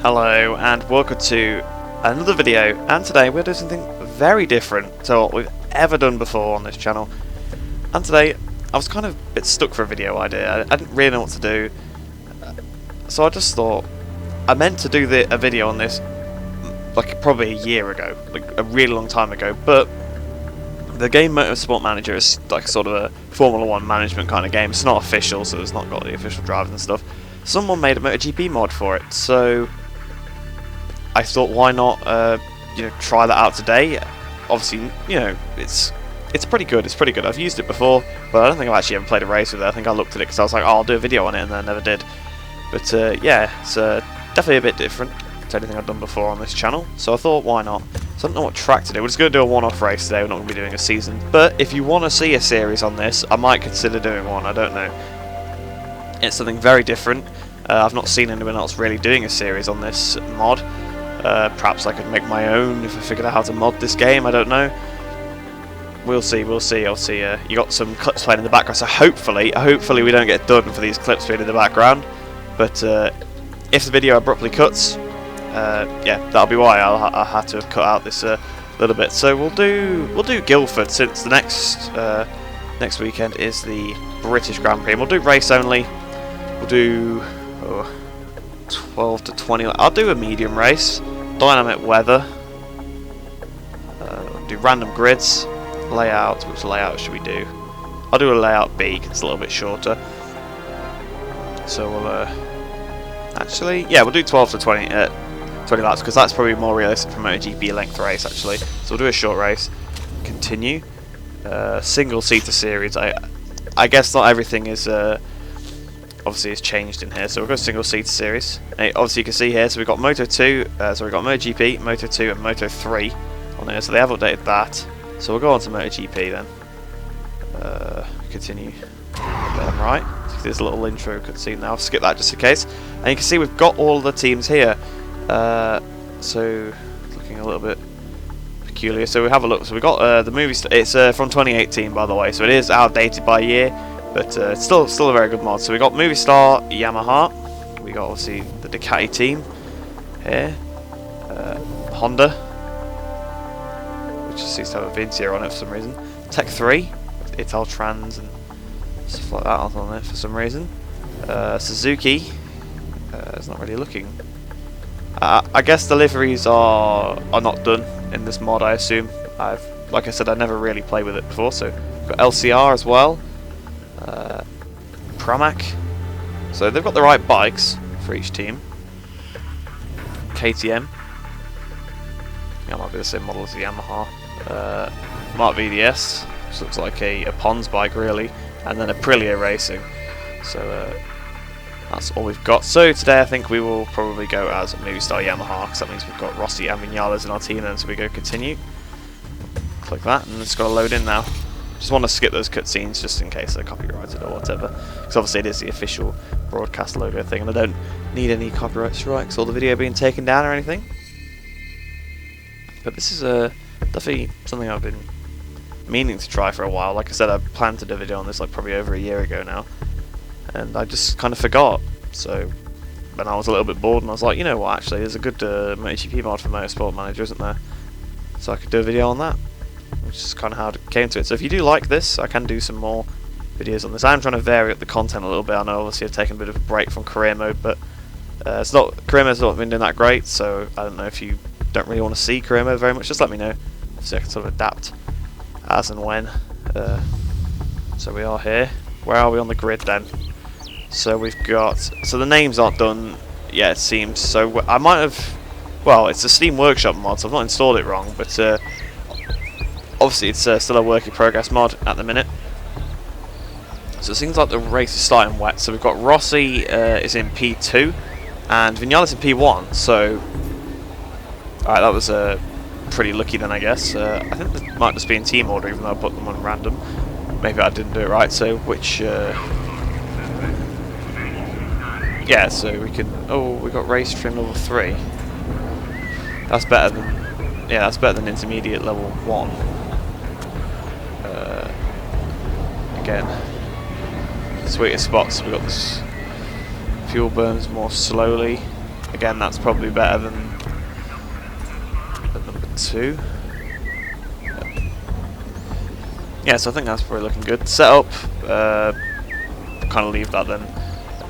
Hello and welcome to another video, and today we're doing something very different to what we've ever done before on this channel. And today I was kind of a bit stuck for a video idea. I didn't really know what to do, so I just thought I meant to do a video on this like probably a year ago, like a really long time ago, but the game Motorsport Manager is like sort of a Formula 1 management kind of game. It's not official, so it's not got the official drivers and stuff. Someone made a MotoGP mod for it, so I thought, why not, try that out today. Obviously, it's pretty good. It's pretty good. I've used it before, but I don't think I've actually ever played a race with it. I think I looked at it because I was like, oh, I'll do a video on it, and then I never did. But yeah, it's definitely a bit different to anything I've done before on this channel. So I thought, why not? So I don't know what track to do. We're just going to do a one-off race today. We're not going to be doing a season. But if you want to see a series on this, I might consider doing one. I don't know. It's something very different. I've not seen anyone else really doing a series on this mod. Perhaps I could make my own if I figured out how to mod this game. I don't know. We'll see. We'll see. I'll see. You got some clips playing in the background, so hopefully we don't get done for these clips playing in the background. But if the video abruptly cuts, yeah, that'll be why. I'll have to cut out this little bit. So we'll do Guildford, since the next weekend is the British Grand Prix. And we'll do race only. We'll do 12 to 20. I'll do a medium race. Dynamic weather. Do random grids. Layout. Which layout should we do? I'll do a layout B, 'cause it's a little bit shorter. So we'll actually, yeah, we'll do 12 to 20 laps, because that's probably more realistic for MotoGP length race actually. So we'll do a short race. Continue. Single seater series. I guess not everything is obviously it's changed in here, so we've got a single seater series. Obviously you can see here, so we've got Moto2, so we've got MotoGP, Moto2 and Moto3 on here, so they have updated that. So we'll go on to MotoGP then. Continue. Bottom right. So there's a little intro cutscene now. I'll skip that just in case. And you can see we've got all the teams here. So it's looking a little bit peculiar. So we have a look. So we've got the movie. It's from 2018, by the way, so it is outdated by year. But it's still a very good mod. So we got Movie Star, Yamaha. We got obviously the Ducati team here. Honda, which seems to have a Vincia on it for some reason. Tech 3, Ital Trans and stuff like that on it for some reason. Suzuki. It's not really looking. I guess the liveries are not done in this mod, I assume. Like I said, I never really played with it before. So we've got LCR as well. Pramac, so they've got the right bikes for each team. KTM, that might be the same model as the Yamaha. Mark VDS, which looks like a Pons bike really, and then Aprilia Racing. So that's all we've got. So today I think we will probably go as a Movie Star Yamaha, because that means we've got Rossi and Vinales in our team then, so we go continue. Click that, and it's got to load in now. Just want to skip those cutscenes just in case they're copyrighted or whatever, because obviously it is the official broadcast logo thing, and I don't need any copyright strikes or the video being taken down or anything. But this is definitely something I've been meaning to try for a while. Like I said, I planned to do a video on this like probably over a year ago now, and I just kind of forgot. So when I was a little bit bored, and I was like, you know what, actually there's a good MotoGP mod for Motorsport Manager, isn't there? So I could do a video on that, which is kind of how it came to it. So if you do like this, I can do some more videos on this. I'm trying to vary up the content a little bit. I know obviously I've taken a bit of a break from career mode, but career mode's not been doing that great, so I don't know if you don't really want to see career mode very much, just let me know, so I can sort of adapt as and when. So we are here. Where are we on the grid then? So we've got, so the names aren't done yet, it seems. So I might have, well, it's a Steam Workshop mod, so I've not installed it wrong, but obviously it's still a work in progress mod at the minute. So it seems like the race is starting wet. So we've got Rossi is in P2 and Vinales in P1. So alright, that was pretty lucky then, I guess. I think this might just be in team order, even though I put them on random. Maybe I didn't do it right. So which yeah, so we can, oh, we got race trim level 3. That's better than, yeah, that's better than intermediate level 1. Again, sweetest spots. We've got this fuel burns more slowly. Again, that's probably better than number 2. Yeah, so I think that's probably looking good. Set up, kind of leave that then.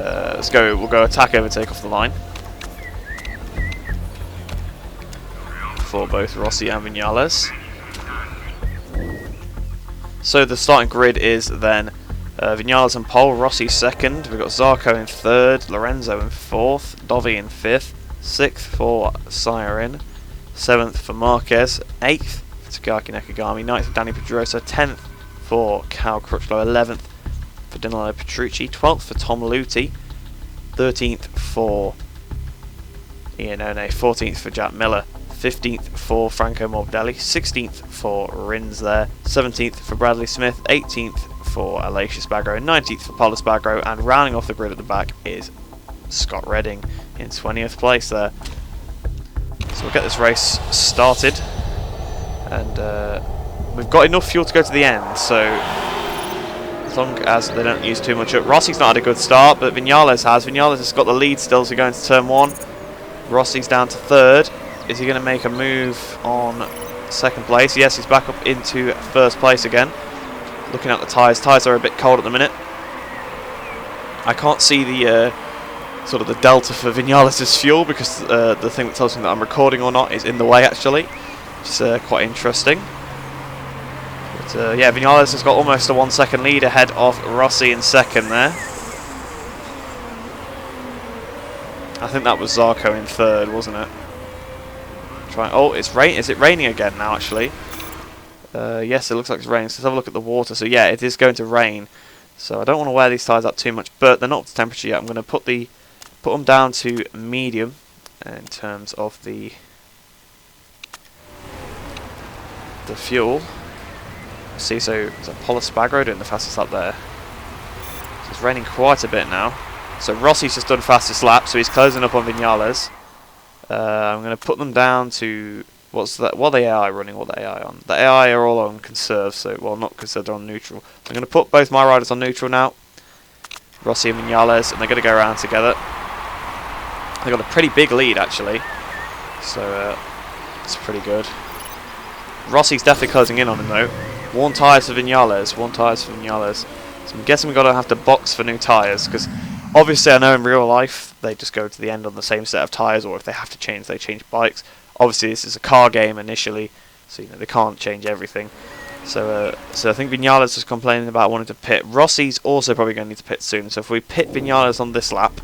Let's go, we'll go attack, overtake off the line. For both Rossi and Vinales. So the starting grid is then Vinales and pole, Rossi second, we've got Zarco in third, Lorenzo in fourth, Dovi in fifth, sixth for Siren, seventh for Marquez, eighth for Takaki Nakagami, ninth for Danny Pedrosa, 10th for Cal Crutchlow, 11th for Danilo Petrucci, 12th for Tom Luthi, 13th for Ian One, 14th for Jack Miller, 15th for Franco Morbidelli, 16th for Rins there, 17th for Bradley Smith, 18th for Aleix Bagro, 19th for Paulus Bagro, and rounding off the grid at the back is Scott Redding in 20th place there. So we'll get this race started, and we've got enough fuel to go to the end, so as long as they don't use too much up. Rossi's not had a good start, but Vinales has. Vinales has got the lead still to go into turn 1. Rossi's down to third. Is he going to make a move on second place? Yes, he's back up into first place again. Looking at the tyres. Tyres are a bit cold at the minute. I can't see the sort of the delta for Vinales' fuel because the thing that tells me that I'm recording or not is in the way actually. It's quite interesting. But yeah, Vinales has got almost a 1 second lead ahead of Rossi in second there. I think that was Zarco in third, wasn't it? Oh, it's rain. Is it raining again now? Actually, yes, it looks like it's raining. So let's have a look at the water. So yeah, it is going to rain. So I don't want to wear these tyres up too much, but they're not up to temperature yet. I'm going to put them down to medium in terms of the fuel. See, so is that Paulus Bagro doing the fastest lap there? So it's raining quite a bit now. So Rossi's just done fastest lap, so he's closing up on Vinales. I'm going to put them down to what's that? What are the AI running? What are the AI on? The AI are all on conserve, so well, not conserve, they're on neutral. I'm going to put both my riders on neutral now, Rossi and Vinales, and they're going to go around together. They got a pretty big lead actually, so it's pretty good. Rossi's definitely closing in on him though. 1 tyres for Vinales, 1 tyres for Vinales. So I'm guessing we're going to have to box for new tyres because. Obviously, I know in real life they just go to the end on the same set of tyres, or if they have to change, they change bikes. Obviously, this is a car game initially, so you know they can't change everything. So I think Vinales is complaining about wanting to pit. Rossi's also probably going to need to pit soon. So if we pit Vinales on this lap,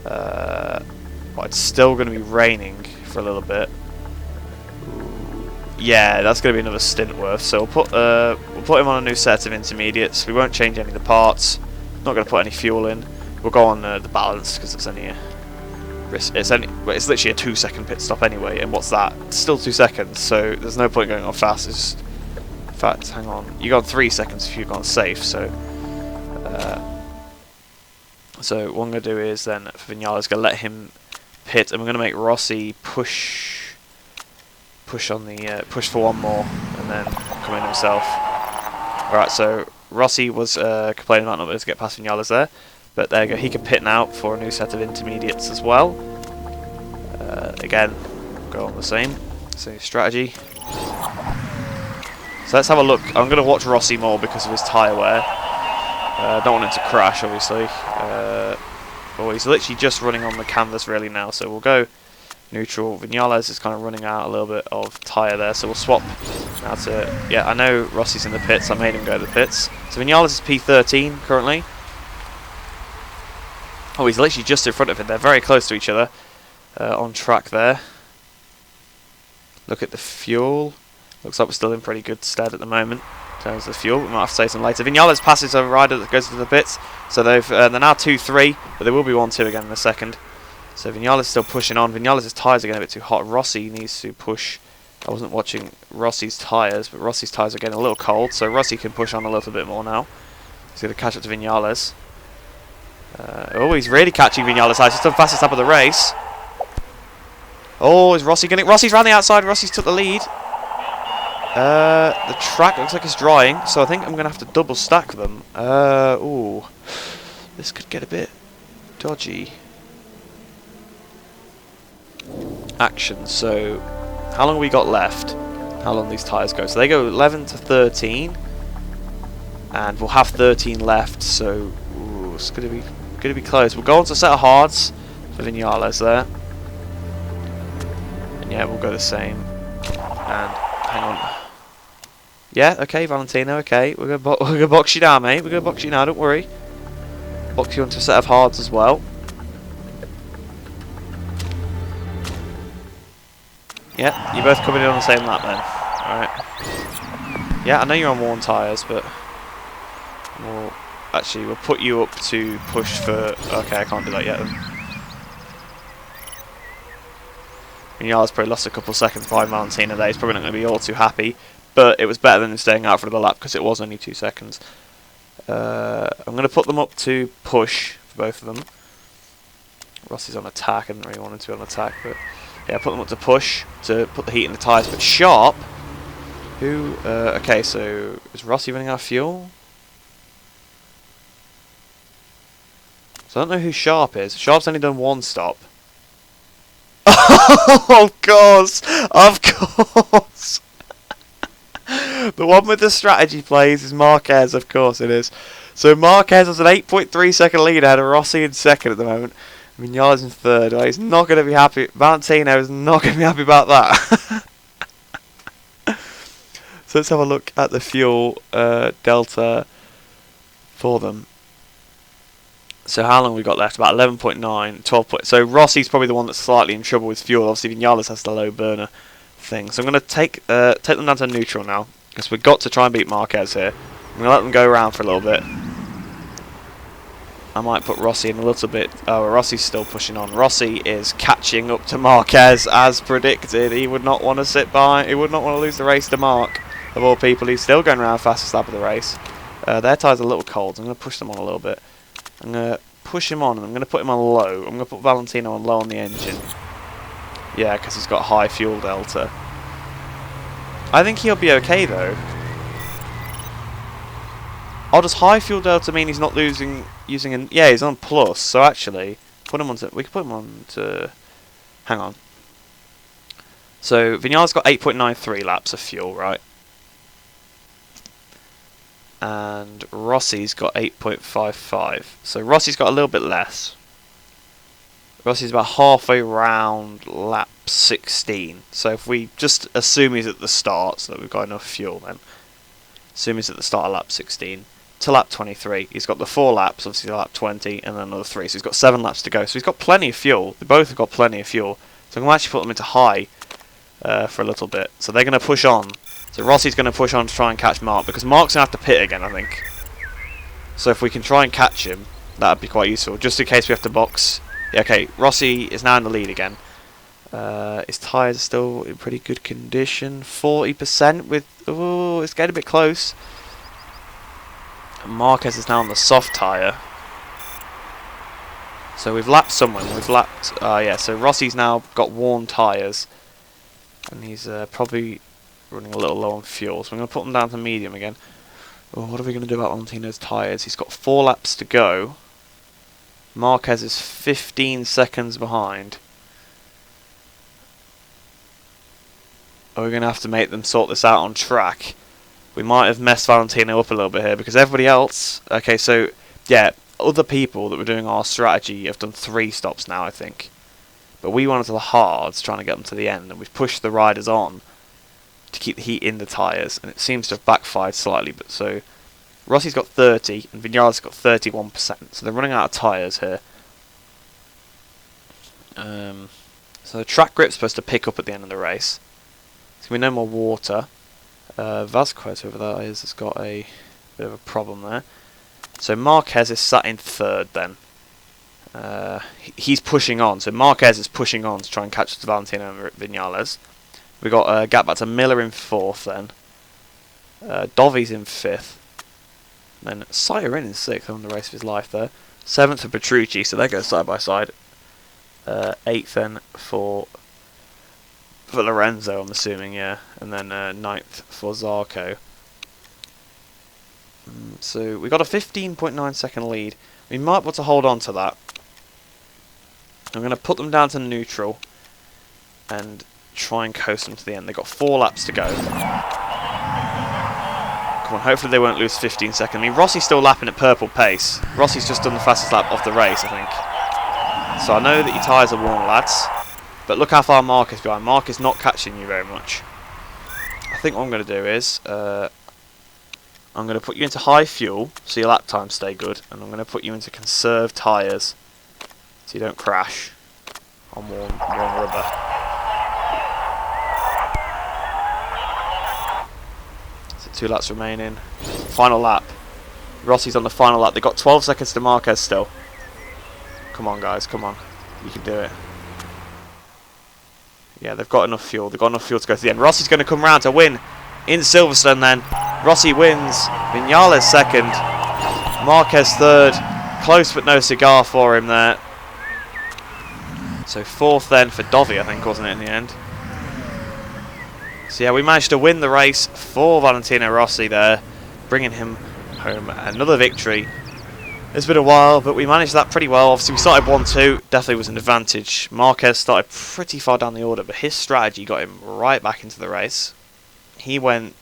but it's still going to be raining for a little bit. Yeah, that's going to be another stint worth. So we'll put him on a new set of intermediates. We won't change any of the parts. Not going to put any fuel in. We'll go on the balance because it's only a risk. It's literally a 2 second pit stop anyway. And what's that? It's still 2 seconds, so there's no point going on fast. It's just, in fact, hang on. You got 3 seconds if you've gone safe. So what I'm going to do is then for Vinales, going to let him pit, and we're going to make Rossi push on the push for 1 more, and then come in himself. All right, so. Rossi was complaining about not being able to get past Vinales there, but there you go, he can pit now for a new set of intermediates as well. Again, go on the same strategy. So let's have a look. I'm going to watch Rossi more because of his tyre wear. Don't want him to crash, obviously. Oh, he's literally just running on the canvas really now, so we'll go neutral. Vinales is kind of running out a little bit of tyre there, so we'll swap now to... Yeah, I know Rossi's in the pits, I made him go to the pits. So Vinales is P13 currently. Oh, he's literally just in front of him. They're very close to each other on track there. Look at the fuel. Looks like we're still in pretty good stead at the moment in terms of the fuel. We might have to say some later. Vinales passes a rider that goes to the pits, so they're now 2-3, but they will be 1-2 again in a second. So Vinales is still pushing on. Vinales' tyres are getting a bit too hot. Rossi needs to push. I wasn't watching Rossi's tyres, but Rossi's tyres are getting a little cold, so Rossi can push on a little bit more now. He's going to catch up to Vinales. Oh, he's really catching Vinales. He's done fastest lap of the race. Oh, is Rossi getting... Rossi's round the outside. Rossi's took the lead. The track looks like it's drying, so I think I'm going to have to double stack them. Ooh, this could get a bit dodgy. action. So, how long we got left? How long these tyres go? So they go 11 to 13, and we'll have 13 left. So ooh, it's gonna be close. We'll go on to a set of hards for Vinales there, and yeah, we'll go the same. And hang on. Yeah, okay, Valentino. Okay, we're gonna box you down, mate. We're gonna box you now. Don't worry. Box you onto a set of hards as well. Yeah, you're both coming in on the same lap then. Alright. Yeah, I know you're on worn tyres, but we'll put you up to push for... Okay, I can't do that yet then. Vinales probably lost a couple of seconds behind Valentino there. He's probably not going to be all too happy, but it was better than staying out for the lap because it was only 2 seconds. I'm going to put them up to push for both of them. Rossi's on attack. I didn't really want him to be on attack, but... Yeah, put them up to push, to put the heat in the tyres. But Sharp, who... okay, so is Rossi running out of fuel? So I don't know who Sharp is. Sharp's only done 1 stop. Oh, of course! Of course! The one with the strategy plays is Marquez, of course it is. So Marquez has an 8.3 second lead ahead of Rossi in second at the moment. Vinales in third. Well, he's not going to be happy. Valentino is not going to be happy about that. So let's have a look at the fuel delta for them. So how long we got left? About 11.9, 12. So Rossi's probably the one that's slightly in trouble with fuel. Obviously Vinales has the low burner thing. So I'm going to take them down to neutral now, because we've got to try and beat Marquez here. I'm going to let them go around for a little bit. I might put Rossi in a little bit. Oh, Rossi's still pushing on. Rossi is catching up to Marquez as predicted. He would not want to sit by. He would not want to lose the race to Mark. Of all people, he's still going around fastest lap of the race. Their tyres are a little cold. So I'm going to push them on a little bit. I'm going to push him on and I'm going to put him on low. I'm going to put Valentino on low on the engine. Yeah, because he's got high fuel delta. I think he'll be okay though. Oh, does high fuel delta mean he's not using an... Yeah, he's on plus, so actually, put him on to... We can put him on to... Hang on. So, Vinales got 8.93 laps of fuel, right? And Rossi's got 8.55. So, Rossi's got a little bit less. Rossi's about halfway around lap 16. So, if we just assume he's at the start, so that we've got enough fuel then. Assume he's at the start of lap 16. To lap 23, he's got the 4 laps, obviously lap 20, and then another 3, so he's got 7 laps to go. So he's got plenty of fuel. They both have got plenty of fuel. So I'm going to actually put them into high for a little bit. So they're going to push on. So Rossi's going to push on to try and catch Mark, because Mark's going to have to pit again, I think. So if we can try and catch him, that would be quite useful, just in case we have to box. Yeah, okay, Rossi is now in the lead again. His tyres are still in pretty good condition. 40% with... Oh, it's getting a bit close. Marquez is now on the soft tyre. So we've lapped someone. We've lapped... yeah, so Rossi's now got worn tyres. And he's probably running a little low on fuel. So I'm going to put him down to medium again. Oh, what are we going to do about Valentino's tyres? He's got 4 laps to go. Marquez is 15 seconds behind. Are we going to have to make them sort this out on track? We might have messed Valentino up a little bit here, because everybody else... Okay, so, yeah, other people that were doing our strategy have done 3 stops now, I think. But we went into the hards, trying to get them to the end, and we've pushed the riders on to keep the heat in the tyres, and it seems to have backfired slightly. But so, Rossi's got 30, and Vinales got 31%, so they're running out of tyres here. So the track grip's supposed to pick up at the end of the race. There's going to be no more water. Vasquez, whoever that is, has got a bit of a problem there. So Marquez is sat in third then. He's pushing on. So Marquez is pushing on to try and catch up to Valentino and Vinales. We've got a gap back to Miller in fourth then. Dovi's in fifth. Then Siren in sixth on the race of his life there. Seventh for Petrucci, so they go side by side. Eighth then for Lorenzo, I'm assuming, yeah. And then ninth for Zarco. So we got a 15.9 second lead. We might want to hold on to that. I'm going to put them down to neutral. and try and coast them to the end. They've got 4 laps to go. Come on, hopefully they won't lose 15 seconds. I mean, Rossi's still lapping at purple pace. Rossi's just done the fastest lap of the race, I think. So I know that your tyres are worn, lads. But look how far Mark is behind. Mark is not catching you very much. I think what I'm going to do is... I'm going to put you into high fuel, so your lap times stay good. And I'm going to put you into conserved tyres, so you don't crash on warm rubber. So 2 laps remaining. Final lap. Rossi's on the final lap. They've got 12 seconds to Marquez still. Come on, guys, come on. You can do it. Yeah, they've got enough fuel. They've got enough fuel to go to the end. Rossi's going to come round to win in Silverstone then. Rossi wins. Vinales second. Marquez third. Close but no cigar for him there. So 4th then for Dovi, I think, wasn't it, in the end? So yeah, we managed to win the race for Valentino Rossi there, bringing him home another victory. It's been a while, but we managed that pretty well. Obviously, we started 1-2, definitely was an advantage. Marquez started pretty far down the order, but his strategy got him right back into the race. He went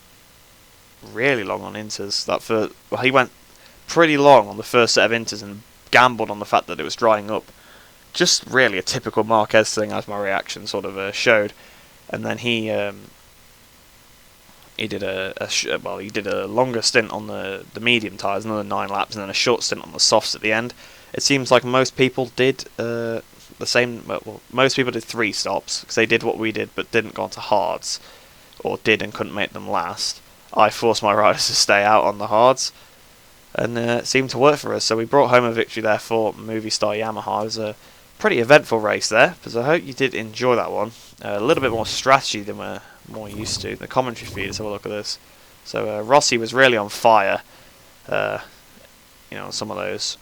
really long on inters. Well, he went pretty long on the first set of inters and gambled on the fact that it was drying up. Just really a typical Marquez thing, as my reaction sort of showed. And then he did a longer stint on the medium tyres, another 9 laps, and then a short stint on the softs at the end. It seems like most people did the same. Well, most people did 3 stops because they did what we did, but didn't go on to hards, or did and couldn't make them last. I forced my riders to stay out on the hards, and it seemed to work for us. So we brought home a victory there for Movistar Yamaha. It was a pretty eventful race there, because I hope you did enjoy that one. A little bit more strategy than we're more used to. The commentary feed, let's have a look at this. So Rossi was really on fire, some of those.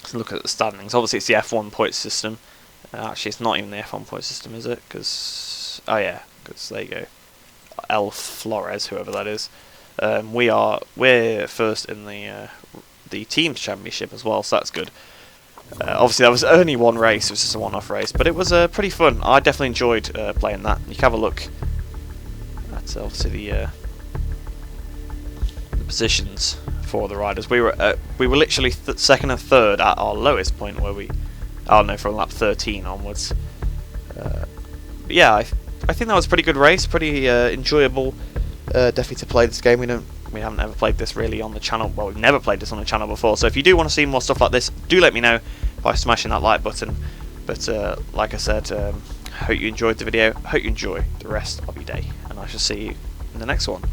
Let's look at the standings. Obviously it's the F1 point system. Actually it's not even the F1 point system, is it? Because there you go. El Flores, whoever that is. We're first in the teams championship as well, so that's good. Obviously, that was only one race. It was just a one-off race, but it was pretty fun. I definitely enjoyed playing that. You can have a look at obviously the positions for the riders. We were literally second and third at our lowest point, where from lap 13 onwards. But yeah, I think that was a pretty good race, pretty enjoyable. Definitely to play this game. We haven't ever played this really on the channel. Well, we've never played this on the channel before. So if you do want to see more stuff like this, do let me know by smashing that like button. But like I said, hope you enjoyed the video. Hope you enjoy the rest of your day, and I shall see you in the next one.